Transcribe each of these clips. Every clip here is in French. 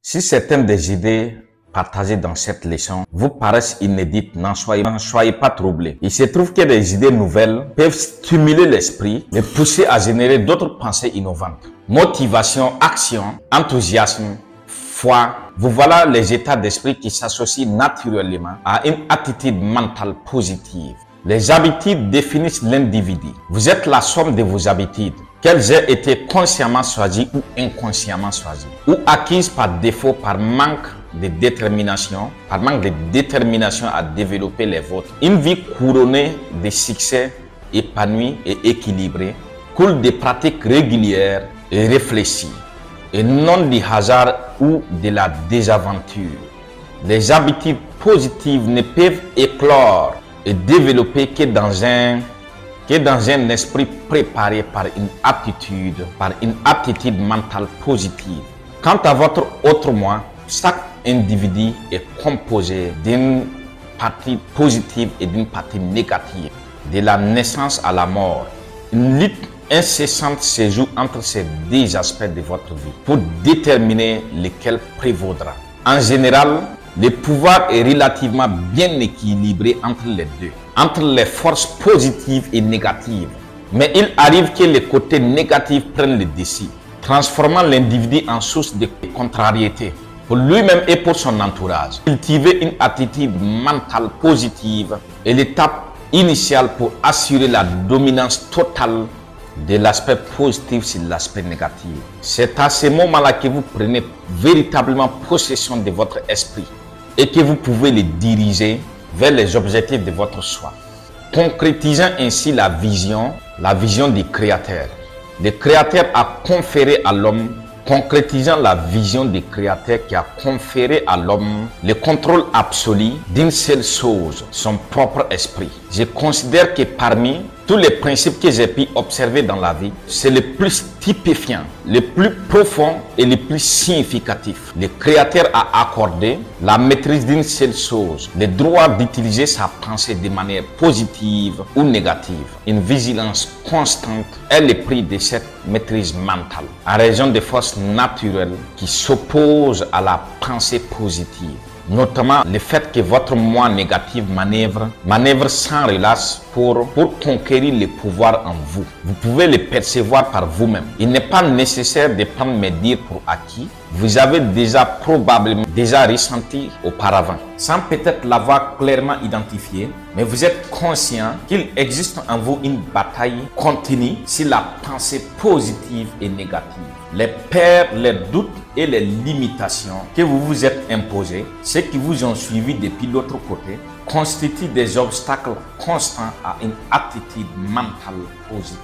Si certaines des idées partagées dans cette leçon vous paraissent inédites, n'en soyez pas troublés. Il se trouve que des idées nouvelles peuvent stimuler l'esprit et pousser à générer d'autres pensées innovantes. Motivation, action, enthousiasme, foi, vous voilà les états d'esprit qui s'associent naturellement à une attitude mentale positive. Les habitudes définissent l'individu. Vous êtes la somme de vos habitudes, qu'elles aient été consciemment choisies ou inconsciemment choisies, ou acquises par défaut, par manque de détermination, à développer les vôtres. Une vie couronnée de succès, épanouie et équilibrée, coule de pratiques régulières et réfléchies, et non du hasard ou de la désaventure. Les habitudes positives ne peuvent éclore et développer que dans un esprit préparé par une attitude mentale positive. Quant à votre autre moi, chaque individu est composé d'une partie positive et d'une partie négative. De la naissance à la mort, une lutte incessante se joue entre ces deux aspects de votre vie pour déterminer lequel prévaudra. En général, le pouvoir est relativement bien équilibré entre les deux, entre les forces positives et négatives. Mais il arrive que les côtés négatifs prennent le dessus, transformant l'individu en source de contrariété pour lui-même et pour son entourage. Cultiver une attitude mentale positive est l'étape initiale pour assurer la dominance totale de l'aspect positif sur l'aspect négatif. C'est à ce moment-là que vous prenez véritablement possession de votre esprit et que vous pouvez le diriger vers les objectifs de votre choix, concrétisant ainsi la vision du Créateur. Le Créateur a conféré à l'homme, concrétisant la vision du Créateur qui a conféré à l'homme le contrôle absolu d'une seule chose, son propre esprit. Je considère que parmi tous les principes que j'ai pu observer dans la vie, c'est le plus stupéfiant, le plus profond et le plus significatif. Le Créateur a accordé la maîtrise d'une seule chose, le droit d'utiliser sa pensée de manière positive ou négative. Une vigilance constante est le prix de cette maîtrise mentale, en raison des forces naturelles qui s'opposent à la pensée positive. Notamment le fait que votre moi négatif manœuvre sans relâche pour conquérir le pouvoir en vous. Vous pouvez le percevoir par vous-même. Il n'est pas nécessaire de prendre mes dires pour acquis. Vous avez probablement ressenti auparavant, sans peut-être l'avoir clairement identifié, mais vous êtes conscient qu'il existe en vous une bataille continue sur la pensée positive et négative. Les peurs, les doutes et les limitations que vous vous êtes imposés, ceux qui vous ont suivi depuis l'autre côté, constituent des obstacles constants à une attitude mentale positive.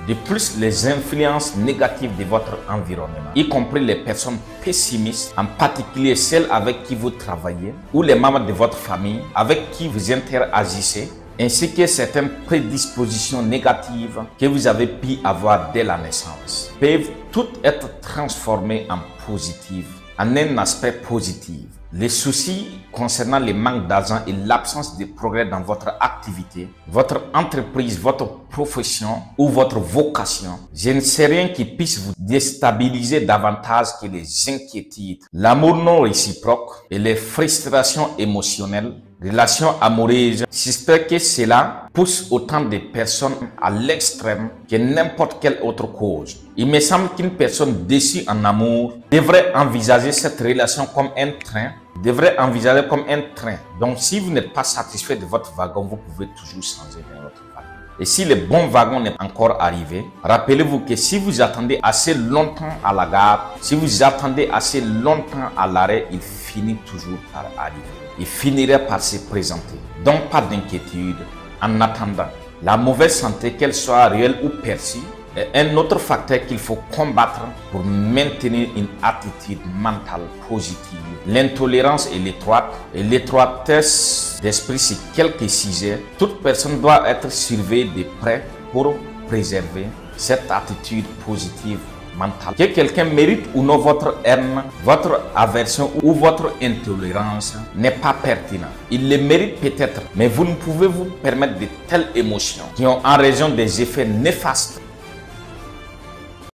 De plus, les influences négatives de votre environnement, y compris les personnes pessimistes, en particulier celles avec qui vous travaillez, ou les membres de votre famille avec qui vous interagissez, ainsi que certaines prédispositions négatives que vous avez pu avoir dès la naissance, peuvent toutes être transformées en positives, en un aspect positif. Les soucis concernant le manque d'argent et l'absence de progrès dans votre activité, votre entreprise, votre profession ou votre vocation, je ne sais rien qui puisse vous déstabiliser davantage que les inquiétudes, l'amour non réciproque et les frustrations émotionnelles, relations amoureuses. J'espère que cela pousse autant de personnes à l'extrême que n'importe quelle autre cause. Il me semble qu'une personne déçue en amour devrait envisager cette relation comme un train, Donc si vous n'êtes pas satisfait de votre wagon, vous pouvez toujours changer d'un autre wagon. Et si le bon wagon n'est pas encore arrivé, rappelez-vous que si vous attendez assez longtemps à la gare, si vous attendez assez longtemps à l'arrêt, il finit toujours par arriver. Il finirait par se présenter. Donc pas d'inquiétude. En attendant, la mauvaise santé, qu'elle soit réelle ou perçue, est un autre facteur qu'il faut combattre pour maintenir une attitude mentale positive. L'intolérance et l'étroitesse d'esprit, c'est quelques sujets. Toute personne doit être surveillée de près pour préserver cette attitude positive mentale. Que quelqu'un mérite ou non votre haine, votre aversion ou votre intolérance n'est pas pertinent. Il le mérite peut-être, mais vous ne pouvez vous permettre de telles émotions qui ont en raison des effets néfastes